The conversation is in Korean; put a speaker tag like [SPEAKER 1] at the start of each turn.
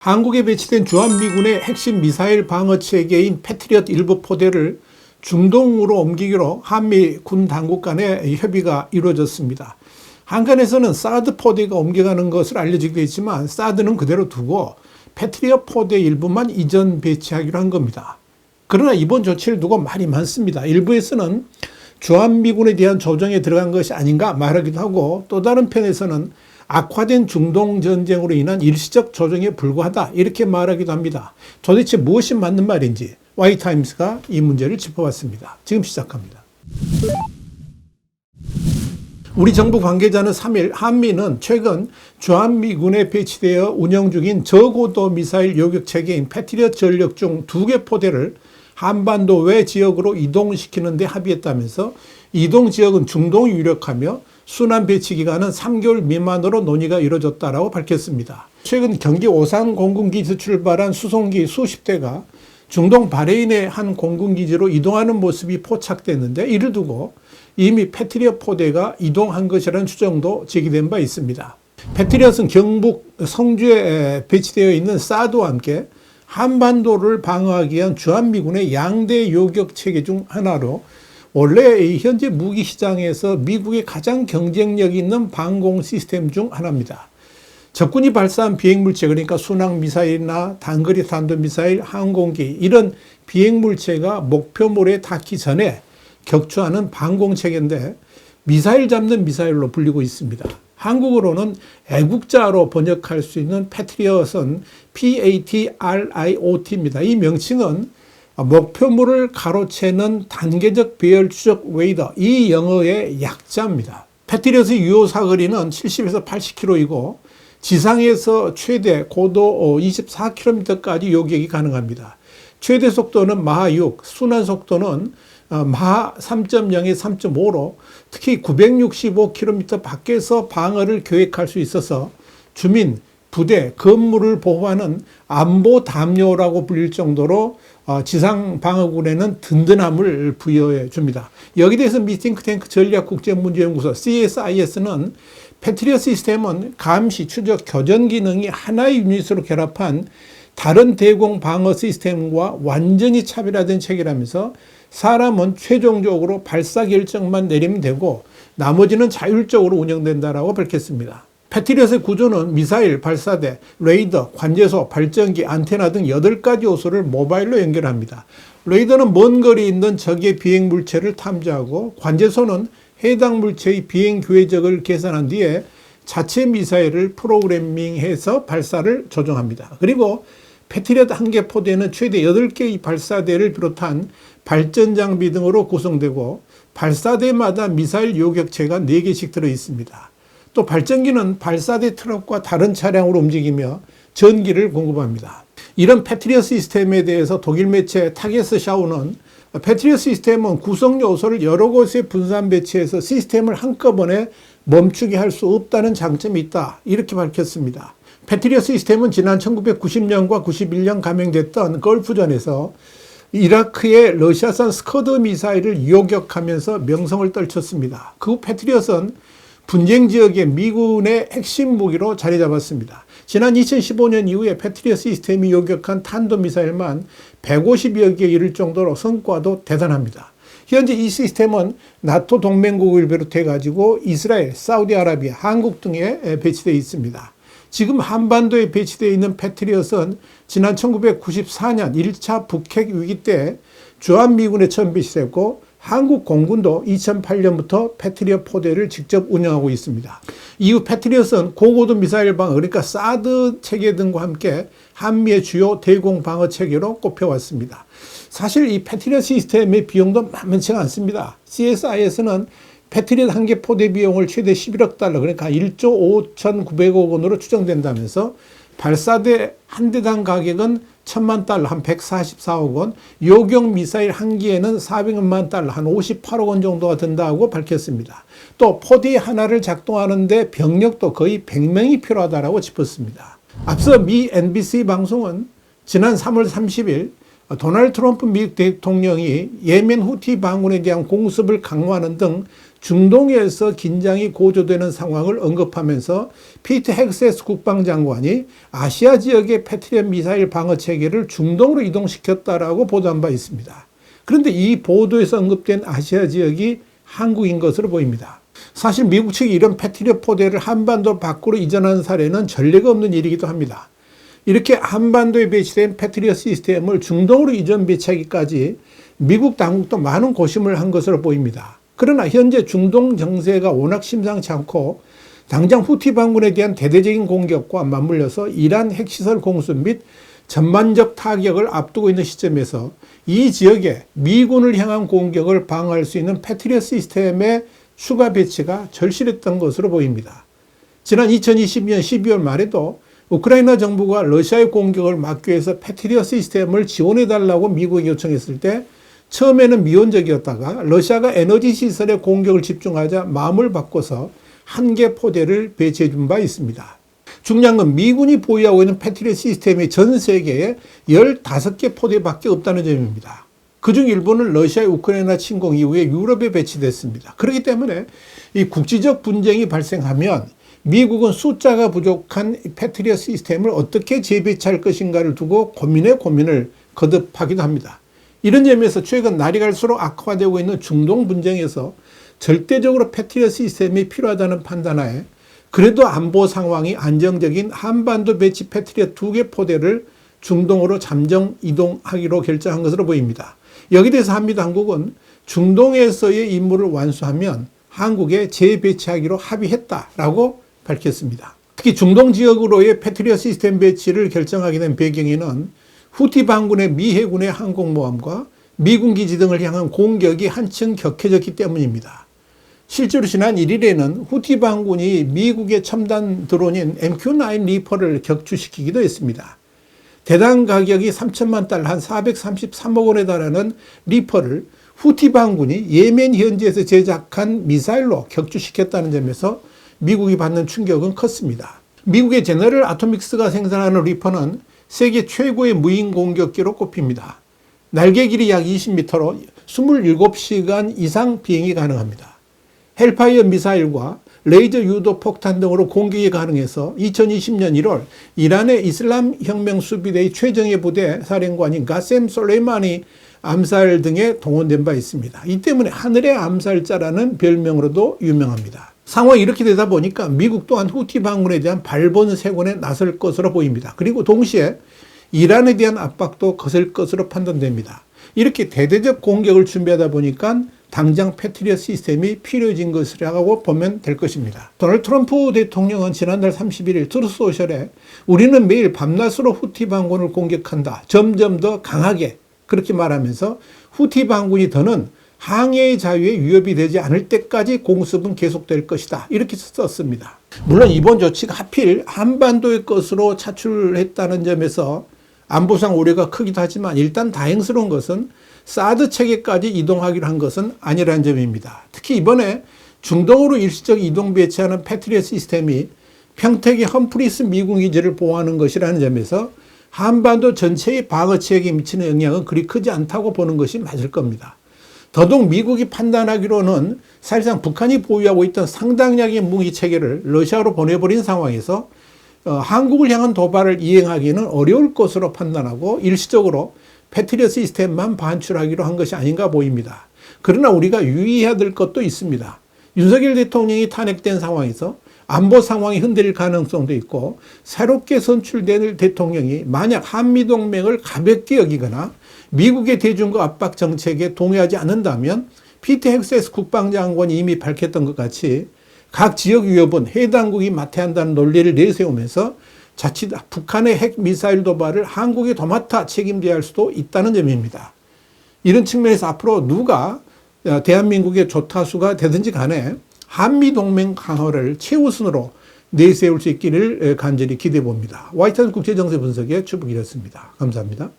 [SPEAKER 1] 한국에 배치된 주한미군의 핵심 미사일 방어 체계인 패트리엇 일부 포대를 중동으로 옮기기로 한미 군 당국 간의 협의가 이루어졌습니다. 한간에서는 사드 포대가 옮겨가는 것을 알려지기도 했지만 사드는 그대로 두고 패트리엇 포대 일부만 이전 배치하기로 한 겁니다. 그러나 이번 조치를 두고 말이 많습니다. 일부에서는 주한미군에 대한 조정에 들어간 것이 아닌가 말하기도 하고, 또 다른 편에서는 악화된 중동 전쟁으로 인한 일시적 조정에 불과하다 이렇게 말하기도 합니다. 도대체 무엇이 맞는 말인지 Y타임스가 이 문제를 짚어봤습니다. 지금 시작합니다. 우리 정부 관계자는 3일 한미는 최근 주한미군에 배치되어 운영 중인 저고도 미사일 요격 체계인 패트리엇 전력 중 2개 포대를 한반도 외 지역으로 이동시키는 데 합의했다면서 이동 지역은 중동이 유력하며 순환 배치 기간은 3개월 미만으로 논의가 이루어졌다고 밝혔습니다. 최근 경기 오산 공군기지에서 출발한 수송기 수십 대가 중동 바레인의 한 공군기지로 이동하는 모습이 포착됐는데, 이를 두고 이미 패트리엇 포대가 이동한 것이라는 추정도 제기된 바 있습니다. 패트리엇은 경북 성주에 배치되어 있는 사드와 함께 한반도를 방어하기 위한 주한미군의 양대 요격 체계 중 하나로, 원래 현재 무기 시장에서 미국의 가장 경쟁력 있는 방공 시스템 중 하나입니다. 적군이 발사한 비행물체, 그러니까 순항미사일이나 단거리 탄도미사일, 항공기 이런 비행물체가 목표물에 닿기 전에 격추하는 방공체계인데 미사일 잡는 미사일로 불리고 있습니다. 한국어로는 애국자로 번역할 수 있는 패트리엇은 PATRIOT입니다. 이 명칭은 목표물을 가로채는 단계적 배열 추적 웨이더, 이 영어의 약자입니다. 패트리엇의 유효 사거리는 70에서 80km이고 지상에서 최대 고도 24km까지 요격이 가능합니다. 최대 속도는 마하 6, 순환 속도는 마하 3.0에 3.5로 특히 965km 밖에서 방어를 계획할 수 있어서 주민, 부대, 건물을 보호하는 안보 담요라고 불릴 정도로 지상 방어군에는 든든함을 부여해 줍니다. 여기에 대해서 미 싱크탱크 전략국제문제연구소 CSIS는 패트리엇 시스템은 감시, 추적, 교전 기능이 하나의 유닛으로 결합한 다른 대공 방어 시스템과 완전히 차별화된 체계라면서 사람은 최종적으로 발사 결정만 내리면 되고 나머지는 자율적으로 운영된다라고 밝혔습니다. 패트리엇의 구조는 미사일, 발사대, 레이더, 관제소, 발전기, 안테나 등 8가지 요소를 모바일로 연결합니다. 레이더는 먼 거리에 있는 적의 비행 물체를 탐지하고, 관제소는 해당 물체의 비행 궤적을 계산한 뒤에 자체 미사일을 프로그래밍해서 발사를 조정합니다. 그리고 패트리엇 한 개 포대는 최대 8개의 발사대를 비롯한 발전 장비 등으로 구성되고 발사대마다 미사일 요격체가 4개씩 들어 있습니다. 또 발전기는 발사대 트럭과 다른 차량으로 움직이며 전기를 공급합니다. 이런 패트리엇 시스템에 대해서 독일 매체 타게스샤우는 패트리엇 시스템은 구성 요소를 여러 곳에 분산 배치해서 시스템을 한꺼번에 멈추게 할 수 없다는 장점이 있다, 이렇게 밝혔습니다. 패트리엇 시스템은 지난 1990년과 91년 감행됐던 걸프전에서 이라크의 러시아산 스커드 미사일을 요격하면서 명성을 떨쳤습니다. 그 후 패트리엇은 분쟁 지역의 미군의 핵심 무기로 자리 잡았습니다. 지난 2015년 이후에 패트리엇 시스템이 요격한 탄도미사일만 150여 개에 이를 정도로 성과도 대단합니다. 현재 이 시스템은 나토 동맹국을 비롯해 가지고 이스라엘, 사우디아라비아, 한국 등에 배치되어 있습니다. 지금 한반도에 배치되어 있는 패트리엇은 지난 1994년 1차 북핵 위기 때 주한미군에 처음 배치됐고, 한국 공군도 2008년부터 패트리엇 포대를 직접 운영하고 있습니다. 이후 패트리엇은 고고도 미사일 방어, 그러니까 사드 체계 등과 함께 한미의 주요 대공 방어 체계로 꼽혀왔습니다. 사실 이 패트리엇 시스템의 비용도 만만치가 않습니다. CSIS는 패트리엇 한 개 포대 비용을 최대 11억 달러, 그러니까 1조 5,900억 원으로 추정된다면서 발사대 한 대당 가격은 1,000만 달러, 한 144억 원, 요격 미사일 한 개에는 400만 달러, 한 58억 원 정도가 든다고 밝혔습니다. 또 포대 하나를 작동하는데 병력도 거의 100명이 필요하다고 짚었습니다. 앞서 미 NBC 방송은 지난 3월 30일 도널드 트럼프 미국 대통령이 예멘 후티 반군에 대한 공습을 강화하는 등 중동에서 긴장이 고조되는 상황을 언급하면서 피트 헥세스 국방장관이 아시아 지역의 패트리엇 미사일 방어 체계를 중동으로 이동시켰다라고 보도한 바 있습니다. 그런데 이 보도에서 언급된 아시아 지역이 한국인 것으로 보입니다. 사실 미국 측이 이런 패트리엇 포대를 한반도 밖으로 이전하는 사례는 전례가 없는 일이기도 합니다. 이렇게 한반도에 배치된 패트리엇 시스템을 중동으로 이전 배치하기까지 미국 당국도 많은 고심을 한 것으로 보입니다. 그러나 현재 중동 정세가 워낙 심상치 않고 당장 후티 반군에 대한 대대적인 공격과 맞물려서 이란 핵시설 공습 및 전반적 타격을 앞두고 있는 시점에서 이 지역에 미군을 향한 공격을 방어할 수 있는 패트리엇 시스템의 추가 배치가 절실했던 것으로 보입니다. 지난 2020년 12월 말에도 우크라이나 정부가 러시아의 공격을 막기 위해서 패트리엇 시스템을 지원해달라고 미국에 요청했을 때 처음에는 미온적이었다가 러시아가 에너지 시설에 공격을 집중하자 마음을 바꿔서 한 개 포대를 배치해 준 바 있습니다. 중요한 건 미군이 보유하고 있는 패트리엇 시스템이 전 세계에 15개 포대밖에 없다는 점입니다. 그중 일부는 러시아의 우크라이나 침공 이후에 유럽에 배치됐습니다. 그렇기 때문에 이 국지적 분쟁이 발생하면 미국은 숫자가 부족한 패트리엇 시스템을 어떻게 재배치할 것인가를 두고 고민을 거듭하기도 합니다. 이런 점에서 최근 날이 갈수록 악화되고 있는 중동 분쟁에서 절대적으로 패트리엇 시스템이 필요하다는 판단하에 그래도 안보 상황이 안정적인 한반도 배치 패트리엇 2개 포대를 중동으로 잠정 이동하기로 결정한 것으로 보입니다. 여기에 대해서 한미 당국은 중동에서의 임무를 완수하면 한국에 재배치하기로 합의했다라고 밝혔습니다. 특히 중동 지역으로의 패트리엇 시스템 배치를 결정하게 된 배경에는 후티 반군의 미 해군의 항공모함과 미군 기지 등을 향한 공격이 한층 격해졌기 때문입니다. 실제로 지난 1일에는 후티 반군이 미국의 첨단 드론인 MQ-9 리퍼를 격추시키기도 했습니다. 대당 가격이 3천만 달러 한 433억 원에 달하는 리퍼를 후티 반군이 예멘 현지에서 제작한 미사일로 격추시켰다는 점에서 미국이 받는 충격은 컸습니다. 미국의 제너럴 아토믹스가 생산하는 리퍼는 세계 최고의 무인 공격기로 꼽힙니다. 날개 길이 약 20m로 27시간 이상 비행이 가능합니다. 헬파이어 미사일과 레이저 유도 폭탄 등으로 공격이 가능해서 2020년 1월 이란의 이슬람 혁명 수비대의 최정예 부대 사령관인 가셈 솔레이마니 암살 등에 동원된 바 있습니다. 이 때문에 하늘의 암살자라는 별명으로도 유명합니다. 상황이 이렇게 되다 보니까 미국 또한 후티 반군에 대한 발본색원에 나설 것으로 보입니다. 그리고 동시에 이란에 대한 압박도 거셀 것으로 판단됩니다. 이렇게 대대적 공격을 준비하다 보니까 당장 패트리엇 시스템이 필요해진 것이라고 보면 될 것입니다. 도널드 트럼프 대통령은 지난달 31일 트루스 소셜에 우리는 매일 밤낮으로 후티 반군을 공격한다. 점점 더 강하게 그렇게 말하면서 후티 반군이 더는 항해의 자유에 위협이 되지 않을 때까지 공습은 계속될 것이다. 이렇게 썼습니다. 물론 이번 조치가 하필 한반도의 것으로 차출했다는 점에서 안보상 우려가 크기도 하지만 일단 다행스러운 것은 사드 체계까지 이동하기로 한 것은 아니라는 점입니다. 특히 이번에 중동으로 일시적 이동 배치하는 패트리엇 시스템이 평택의 험프리스 미군 기지를 보호하는 것이라는 점에서 한반도 전체의 방어 체계에 미치는 영향은 그리 크지 않다고 보는 것이 맞을 겁니다. 더더욱 미국이 판단하기로는 사실상 북한이 보유하고 있던 상당량의 무기 체계를 러시아로 보내버린 상황에서 한국을 향한 도발을 이행하기는 어려울 것으로 판단하고 일시적으로 패트리엇 시스템만 반출하기로 한 것이 아닌가 보입니다. 그러나 우리가 유의해야 될 것도 있습니다. 윤석열 대통령이 탄핵된 상황에서 안보 상황이 흔들릴 가능성도 있고 새롭게 선출된 대통령이 만약 한미동맹을 가볍게 여기거나 미국의 대중국 압박 정책에 동의하지 않는다면 피트 헥세스 국방장관이 이미 밝혔던 것 같이 각 지역 위협은 해당국이 맡아야 한다는 논리를 내세우면서 자칫 북한의 핵미사일 도발을 한국이 도맡아 책임져야 할 수도 있다는 점입니다. 이런 측면에서 앞으로 누가 대한민국의 조타수가 되든지 간에 한미동맹 강화를 최우선으로 내세울 수 있기를 간절히 기대해 봅니다. 화이트하우스 국제정세 분석의 주북이었습니다. 감사합니다.